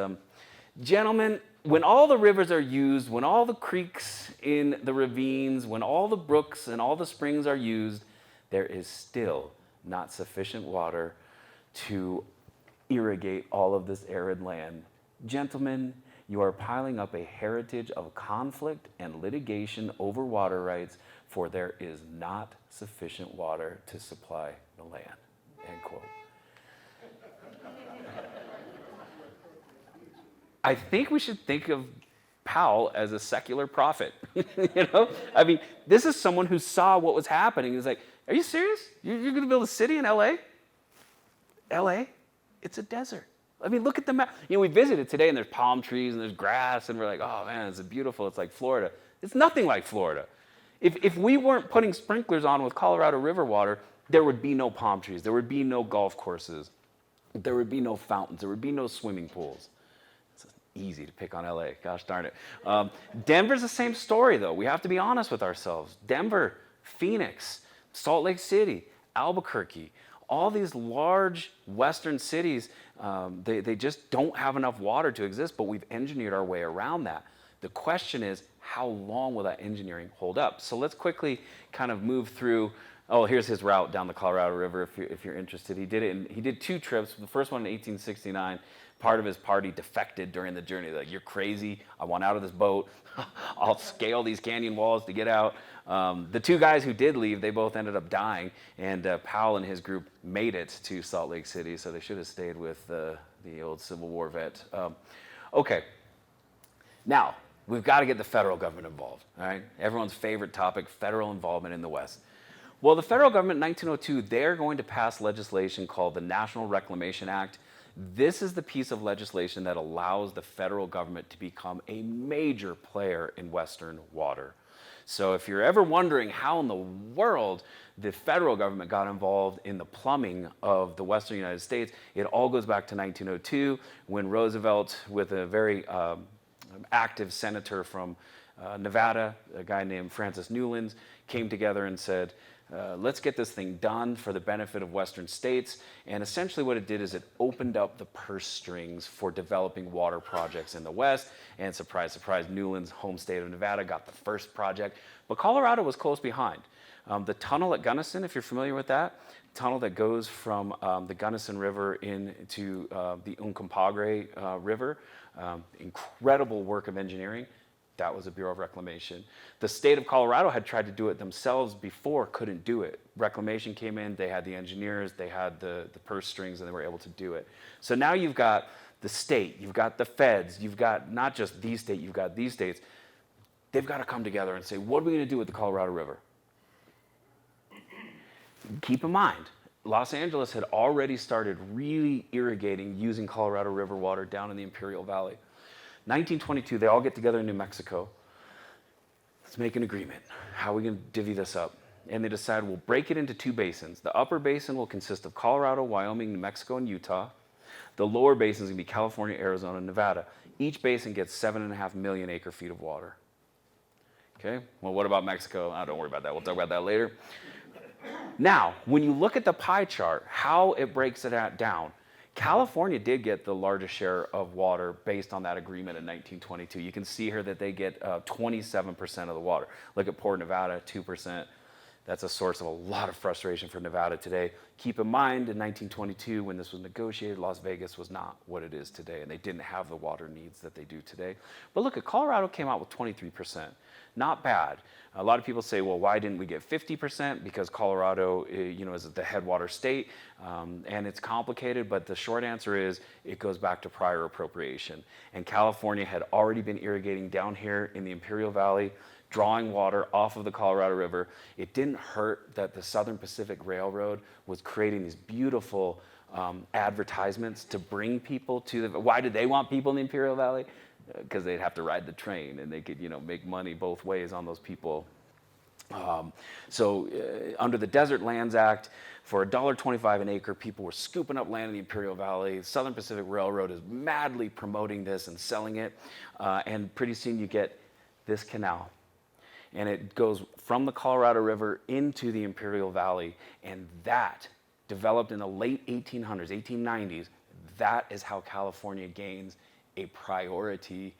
gentlemen, when all the rivers are used, when all the creeks in the ravines, when all the brooks and all the springs are used, there is still not sufficient water to irrigate all of this arid land. Gentlemen, you are piling up a heritage of conflict and litigation over water rights, for there is not sufficient water to supply the land. End quote. I think we should think of Powell as a secular prophet. I mean, this is someone who saw what was happening. He's like, are you serious? You're going to build a city in LA? LA? It's a desert. I mean, look at the map. We visited today, and there's palm trees, and there's grass, and we're like, oh, man, it's beautiful. It's like Florida. It's nothing like Florida. If we weren't putting sprinklers on with Colorado River water, there would be no palm trees. There would be no golf courses. There would be no fountains. There would be no swimming pools. It's easy to pick on LA. Gosh darn it. Denver's the same story, though. We have to be honest with ourselves. Denver, Phoenix, Salt Lake City, Albuquerque, all these large western cities, they just don't have enough water to exist, but we've engineered our way around that. The question is, how long will that engineering hold up? So let's quickly kind of move through. Oh, here's his route down the Colorado River if you're interested. He did 2 trips. The first one in 1869. Part of his party defected during the journey. They're like, you're crazy. I want out of this boat. I'll scale these canyon walls to get out. The 2 guys who did leave, they both ended up dying. And Powell and his group made it to Salt Lake City, so they should have stayed with the old Civil War vet. Okay. Now, we've got to get the federal government involved, all right? Everyone's favorite topic, federal involvement in the West. Well, the federal government in 1902, they're going to pass legislation called the National Reclamation Act. This is the piece of legislation that allows the federal government to become a major player in Western water. So if you're ever wondering how in the world the federal government got involved in the plumbing of the Western United States, it all goes back to 1902 when Roosevelt, with a very active senator from Nevada, a guy named Francis Newlands, came together and said, let's get this thing done for the benefit of Western states. And essentially what it did is it opened up the purse strings for developing water projects in the West. And surprise, surprise, Newlands' home state of Nevada got the first project. But Colorado was close behind. The tunnel at Gunnison, if you're familiar with that, tunnel that goes from the Gunnison River into the Uncompahgre River, incredible work of engineering. That was a Bureau of Reclamation. The state of Colorado had tried to do it themselves before, couldn't do it. Reclamation came in, they had the engineers, they had the purse strings, and they were able to do it. So now you've got the state, you've got the feds, you've got not just the state, you've got these states. They've got to come together and say, what are we going to do with the Colorado River? Keep in mind, Los Angeles had already started really irrigating using Colorado River water down in the Imperial Valley. 1922, they all get together in New Mexico. Let's make an agreement. How are we going to divvy this up? And they decide we'll break it into 2 basins. The upper basin will consist of Colorado, Wyoming, New Mexico, and Utah. The lower basin is going to be California, Arizona, and Nevada. Each basin gets 7.5 million acre-feet of water. Okay, well, what about Mexico? Oh, don't worry about that. We'll talk about that later. Now, when you look at the pie chart, how it breaks it down, California did get the largest share of water based on that agreement in 1922. You can see here that they get 27% of the water. Look at Port Nevada, 2%. That's a source of a lot of frustration for Nevada today. Keep in mind, in 1922, when this was negotiated, Las Vegas was not what it is today, and they didn't have the water needs that they do today. But look, Colorado came out with 23%. Not bad. A lot of people say, well, why didn't we get 50%? Because Colorado, is the headwater state, and it's complicated, but the short answer is it goes back to prior appropriation. And California had already been irrigating down here in the Imperial Valley, drawing water off of the Colorado River. It didn't hurt that the Southern Pacific Railroad was creating these beautiful advertisements to bring people to the. Why did they want people in the Imperial Valley? Because they'd have to ride the train, and they could, make money both ways on those people. Under the Desert Lands Act, for $1.25 an acre, people were scooping up land in the Imperial Valley. Southern Pacific Railroad is madly promoting this and selling it, and pretty soon you get this canal. And it goes from the Colorado River into the Imperial Valley, and that developed in the late 1800s, 1890s. That is how California gains a priority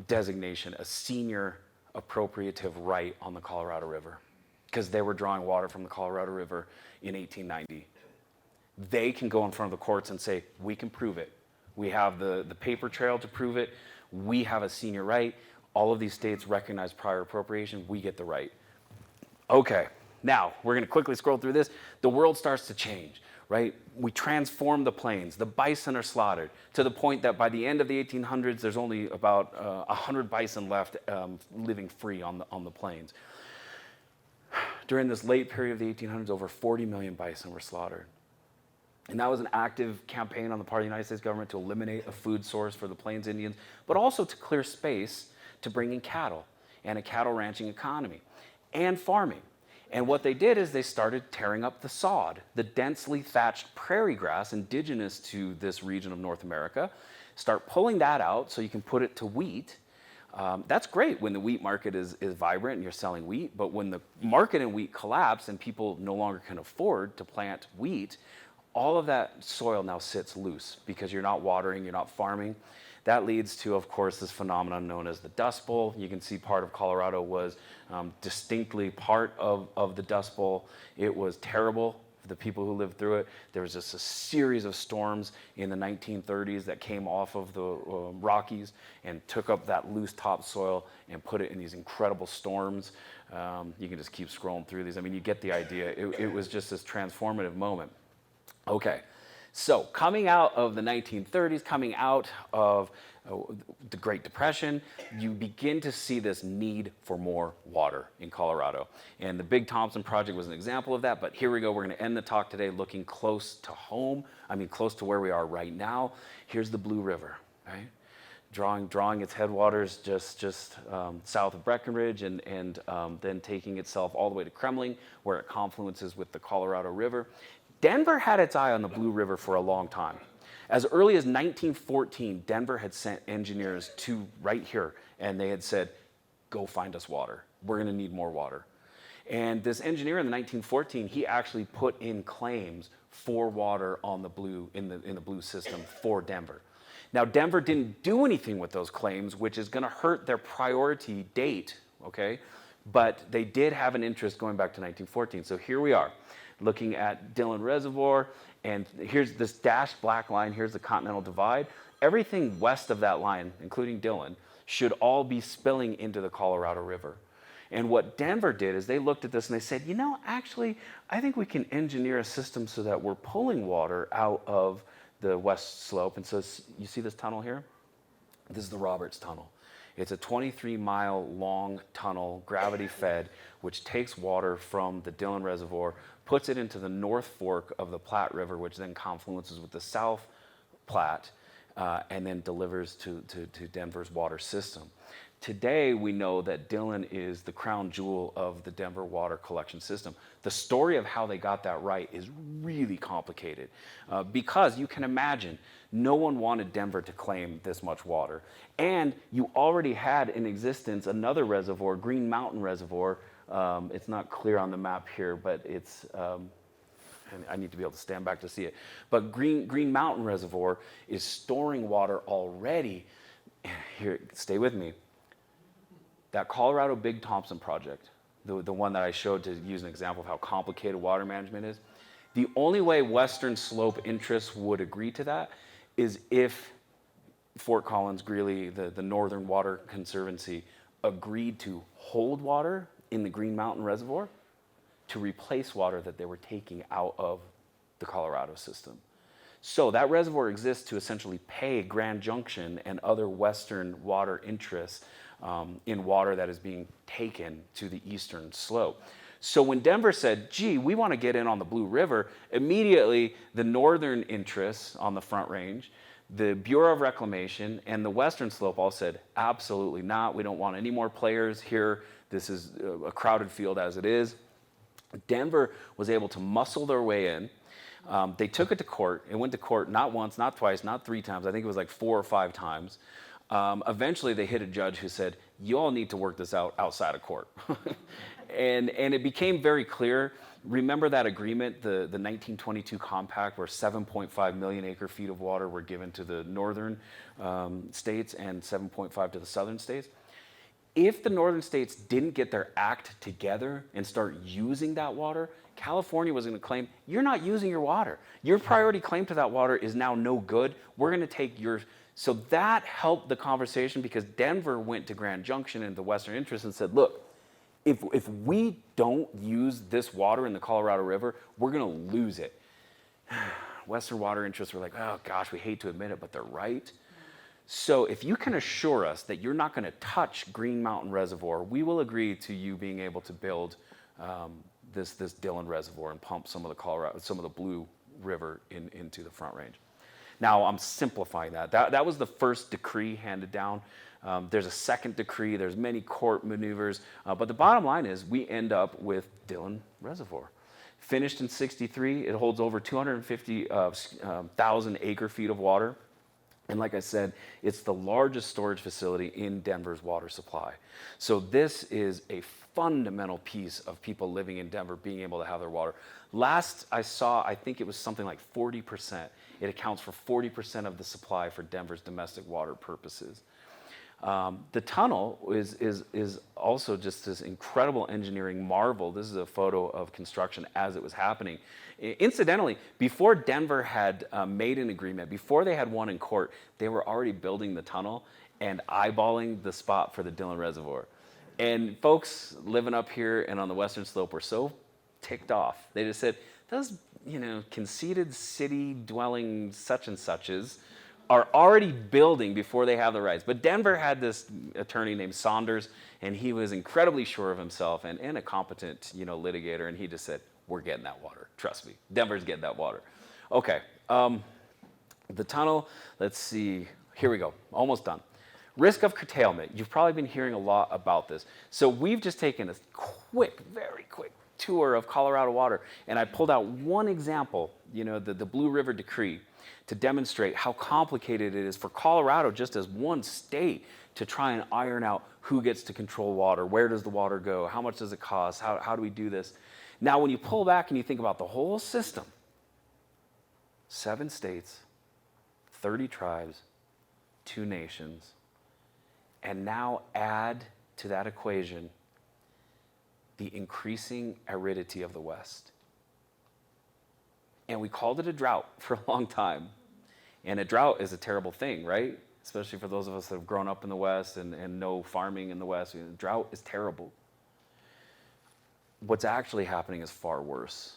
designation, a senior appropriative right on the Colorado River, because they were drawing water from the Colorado River in 1890. They can go in front of the courts and say, we can prove it. We have the paper trail to prove it. We have a senior right. All of these states recognize prior appropriation. We get the right. Okay, now we're going to quickly scroll through this. The world starts to change, right? We transform the plains. The bison are slaughtered to the point that by the end of the 1800s, there's only about 100 bison left living free on the plains. During this late period of the 1800s, over 40 million bison were slaughtered. And that was an active campaign on the part of the United States government to eliminate a food source for the Plains Indians, but also to clear space to bring in cattle and a cattle ranching economy and farming. And what they did is they started tearing up the sod, the densely thatched prairie grass indigenous to this region of North America. Start pulling that out so you can put it to wheat. That's great when the wheat market is vibrant and you're selling wheat, but when the market in wheat collapse and people no longer can afford to plant wheat, all of that soil now sits loose because you're not watering, you're not farming. That leads to, of course, this phenomenon known as the Dust Bowl. You can see part of Colorado was distinctly part of the Dust Bowl. It was terrible for the people who lived through it. There was just a series of storms in the 1930s that came off of the Rockies and took up that loose topsoil and put it in these incredible storms. You can just keep scrolling through these. I mean, you get the idea. It was just this transformative moment. Okay. So coming out of the 1930s, coming out of the Great Depression, you begin to see this need for more water in Colorado. And the big Thompson Project was an example of that, but here we go. We're going to end the talk today looking close to home. Close to where we are right now. Here's the Blue River, right? Drawing its headwaters just south of Breckenridge and then taking itself all the way to Kremling, where it confluences with the Colorado River. Denver had its eye on the Blue River for a long time. As early as 1914, Denver had sent engineers to right here, and they had said, go find us water. We're going to need more water. And this engineer in the 1914, he actually put in claims for water on the Blue, in the Blue system for Denver. Now, Denver didn't do anything with those claims, which is going to hurt their priority date, okay? But they did have an interest going back to 1914. So here we are, looking at Dillon Reservoir, and here's this dashed black line. Here's the Continental Divide. Everything west of that line, including Dillon, should all be spilling into the Colorado River. And what Denver did is they looked at this and they said, actually, I think we can engineer a system so that we're pulling water out of the west slope. And so you see this tunnel here? This is the Roberts Tunnel. It's a 23-mile long tunnel, gravity-fed, which takes water from the Dillon Reservoir, puts it into the North Fork of the Platte River, which then confluences with the South Platte, and then delivers to Denver's water system. Today, we know that Dillon is the crown jewel of the Denver water collection system. The story of how they got that right is really complicated because you can imagine no one wanted Denver to claim this much water. And you already had in existence another reservoir, Green Mountain Reservoir. It's not clear on the map here, but it's, I need to be able to stand back to see it. But Green Mountain Reservoir is storing water already. Here, stay with me. That Colorado Big Thompson Project, the one that I showed to use an example of how complicated water management is, the only way Western Slope interests would agree to that is if Fort Collins, Greeley, the Northern Water Conservancy, agreed to hold water in the Green Mountain Reservoir to replace water that they were taking out of the Colorado system. So that reservoir exists to essentially pay Grand Junction and other Western water interests in water that is being taken to the eastern slope. So when Denver said, gee, we want to get in on the Blue River, immediately the northern interests on the Front Range, the Bureau of Reclamation, and the Western Slope all said, absolutely not. We don't want any more players here. This is a crowded field as it is. Denver was able to muscle their way in. They took it to court. It went to court not once, not twice, not 3 times. I think it was like 4 or 5 times. Eventually, they hit a judge who said, you all need to work this out outside of court. and it became very clear. Remember that agreement, the 1922 compact, where 7.5 million acre-feet of water were given to the northern states and 7.5 to the southern states? If the northern states didn't get their act together and start using that water, California was going to claim, you're not using your water. Your priority claim to that water is now no good. We're going to take yours. So that helped the conversation, because Denver went to Grand Junction and the Western interest and said, look, if we don't use this water in the Colorado River, we're going to lose it. Western water interests were like, oh gosh, we hate to admit it, but they're right. So if you can assure us that you're not going to touch Green Mountain Reservoir, we will agree to you being able to build this Dillon Reservoir and pump some of the Blue River into the Front Range. Now I'm simplifying that. That was the first decree handed down. There's a second decree. There's many court maneuvers, but the bottom line is we end up with Dillon Reservoir. Finished in '63, it holds over 250,000 acre-feet of water. And like I said, it's the largest storage facility in Denver's water supply. So this is a fundamental piece of people living in Denver being able to have their water. Last I saw, I think it was something like 40%. It accounts for 40% of the supply for Denver's domestic water purposes. The tunnel is also just this incredible engineering marvel. This is a photo of construction as it was happening. Incidentally, before Denver had made an agreement, before they had won in court, they were already building the tunnel and eyeballing the spot for the Dillon Reservoir. And folks living up here and on the Western Slope were so ticked off. They just said, those conceited city-dwelling such and suches are already building before they have the rights. But Denver had this attorney named Saunders, and he was incredibly sure of himself and a competent litigator, and he just said, we're getting that water. Trust me. Denver's getting that water. Okay. The tunnel, let's see. Here we go. Almost done. Risk of curtailment. You've probably been hearing a lot about this. So we've just taken a very quick tour of Colorado water, and I pulled out one example, the Blue River Decree, to demonstrate how complicated it is for Colorado, just as one state, to try and iron out who gets to control water, where does the water go, how much does it cost, how do we do this. Now, when you pull back and you think about the whole system, 7 states, 30 tribes, 2 nations, and now add to that equation the increasing aridity of the West. And we called it a drought for a long time. And a drought is a terrible thing, right? Especially for those of us that have grown up in the West and know farming in the West. Drought is terrible. What's actually happening is far worse.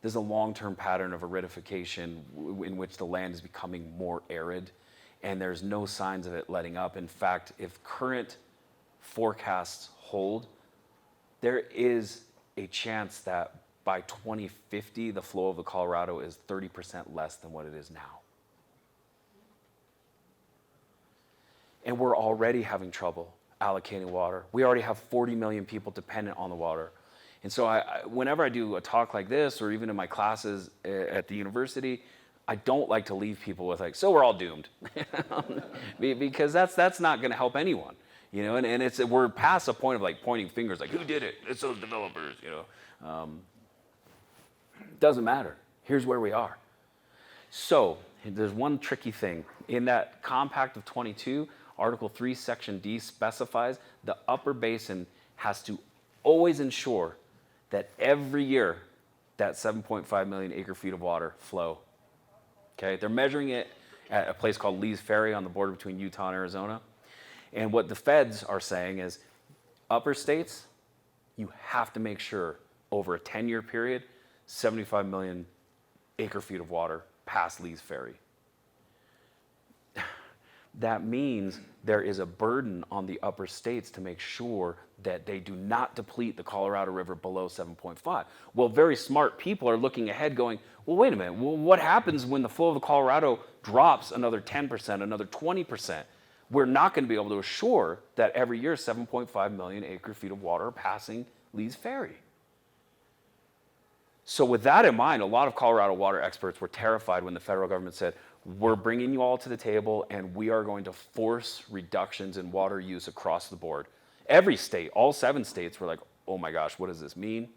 There's a long-term pattern of aridification in which the land is becoming more arid, and there's no signs of it letting up. In fact, if current forecasts hold, there is a chance that by 2050, the flow of the Colorado is 30% less than what it is now. And we're already having trouble allocating water. We already have 40 million people dependent on the water. And so whenever I do a talk like this, or even in my classes at the university, I don't like to leave people with like, so we're all doomed. Because that's not going to help anyone. And we're past a point of like pointing fingers, like, who did it? It's those developers, Doesn't matter. Here's where we are. So there's one tricky thing. In that Compact of 22, Article 3, Section D specifies the upper basin has to always ensure that every year that 7.5 million acre feet of water flow. Okay, they're measuring it at a place called Lee's Ferry on the border between Utah and Arizona. And what the feds are saying is, upper states, you have to make sure over a 10-year period, 75 million acre feet of water pass Lee's Ferry. That means there is a burden on the upper states to make sure that they do not deplete the Colorado River below 7.5. Well, very smart people are looking ahead going, well, wait a minute, well, what happens when the flow of the Colorado drops another 10%, another 20%? We're not going to be able to assure that every year 7.5 million acre feet of water are passing Lee's Ferry. So with that in mind, a lot of Colorado water experts were terrified when the federal government said, we're bringing you all to the table and we are going to force reductions in water use across the board. Every state, all 7 states were like, oh my gosh, what does this mean?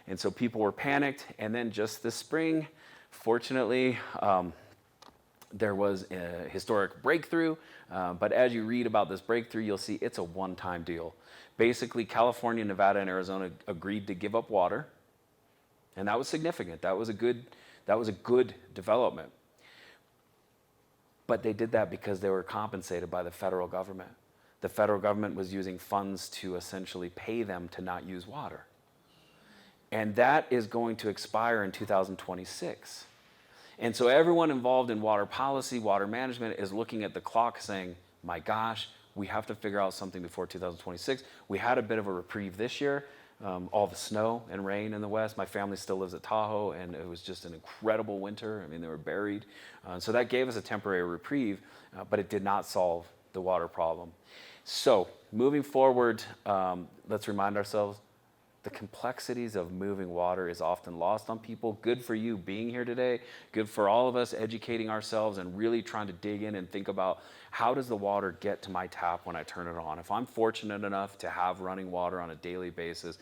And so people were panicked. And then just this spring, fortunately, there was a historic breakthrough. But as you read about this breakthrough, you'll see it's a one-time deal. Basically, California, Nevada, and Arizona agreed to give up water. And that was significant. That was a good development. But they did that because they were compensated by the federal government. The federal government was using funds to essentially pay them to not use water. And that is going to expire in 2026. And so everyone involved in water policy, water management is looking at the clock saying, my gosh, we have to figure out something before 2026. We had a bit of a reprieve this year. All the snow and rain in the West. My family still lives at Tahoe, and it was just an incredible winter. I mean, they were buried. So that gave us a temporary reprieve, but it did not solve the water problem. So moving forward, let's remind ourselves, the complexities of moving water is often lost on people. Good for you being here today. Good for all of us educating ourselves and really trying to dig in and think about, how does the water get to my tap when I turn it on? If I'm fortunate enough to have running water on a daily basis,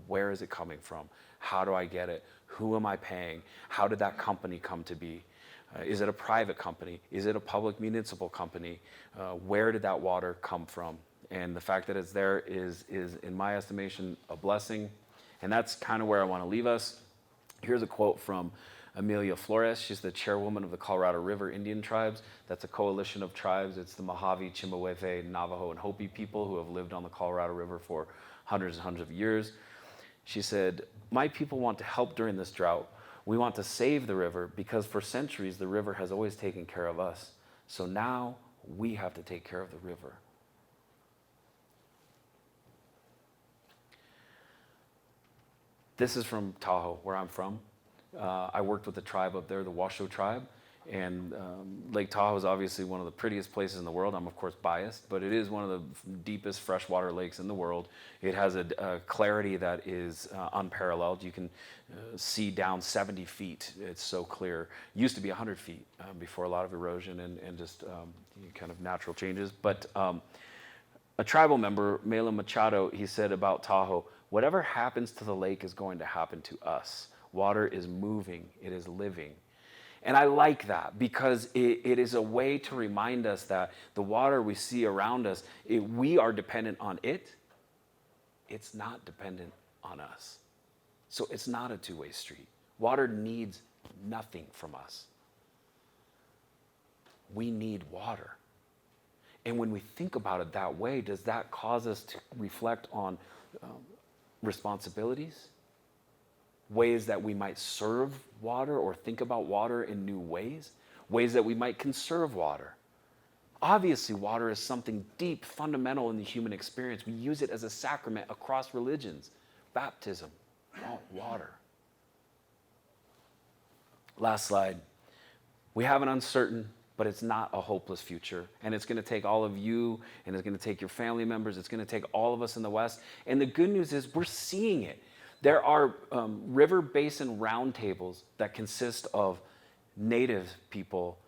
where is it coming from? How do I get it? Who am I paying? How did that company come to be? Is it a private company? Is it a public municipal company? Where did that water come from? And the fact that it's there is in my estimation, a blessing. And that's kind of where I want to leave us. Here's a quote from Amelia Flores. She's the chairwoman of the Colorado River Indian Tribes. That's a coalition of tribes. It's the Mojave, Chimawete, Navajo, and Hopi people who have lived on the Colorado River for hundreds and hundreds of years. She said, my people want to help during this drought. We want to save the river because for centuries the river has always taken care of us. So now we have to take care of the river. This is from Tahoe, where I'm from. I worked with the tribe up there, the Washoe tribe, and Lake Tahoe is obviously one of the prettiest places in the world. I'm of course biased, but it is one of the deepest freshwater lakes in the world. It has a clarity that is unparalleled. You can see down 70 feet. It's so clear. It used to be 100 feet before a lot of erosion and just kind of natural changes. But a tribal member, Mela Machado, he said about Tahoe, whatever happens to the lake is going to happen to us. Water is moving, it is living. And I like that because it is a way to remind us that the water we see around us, we are dependent on it. It's not dependent on us. So it's not a two-way street. Water needs nothing from us. We need water. And when we think about it that way, does that cause us to reflect on responsibilities? Ways that we might serve water or think about water in new ways? Ways that we might conserve water? Obviously, water is something deep, fundamental in the human experience. We use it as a sacrament across religions. Baptism, water. Last slide. We have an uncertain, but it's not a hopeless future. And it's going to take all of you, and it's going to take your family members. It's going to take all of us in the West. And the good news is we're seeing it. There are river basin roundtables that consist of native people,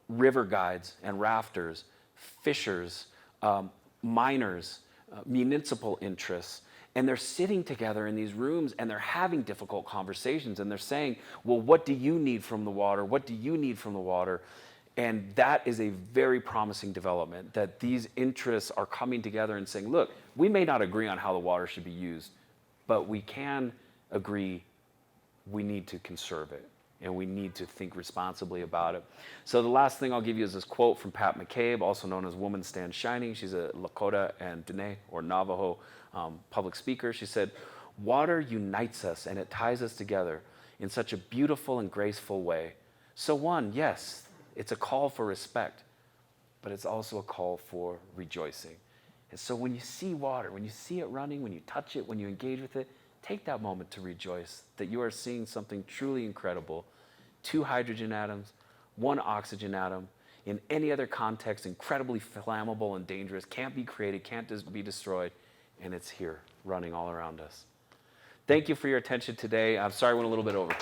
river guides and rafters, fishers, miners, municipal interests. And they're sitting together in these rooms and they're having difficult conversations. And they're saying, well, what do you need from the water? What do you need from the water? And that is a very promising development, that these interests are coming together and saying, look, we may not agree on how the water should be used, but we can agree we need to conserve it, and we need to think responsibly about it. So the last thing I'll give you is this quote from Pat McCabe, also known as Woman Stand Shining. She's a Lakota and Dene, or Navajo, public speaker. She said, "Water unites us and it ties us together in such a beautiful and graceful way. So one, yes, it's a call for respect, but it's also a call for rejoicing." And so when you see water, when you see it running, when you touch it, when you engage with it, take that moment to rejoice that you are seeing something truly incredible. 2 hydrogen atoms, 1 oxygen atom, in any other context, incredibly flammable and dangerous, can't be created, can't be destroyed, and it's here, running all around us. Thank you for your attention today. I'm sorry I went a little bit over.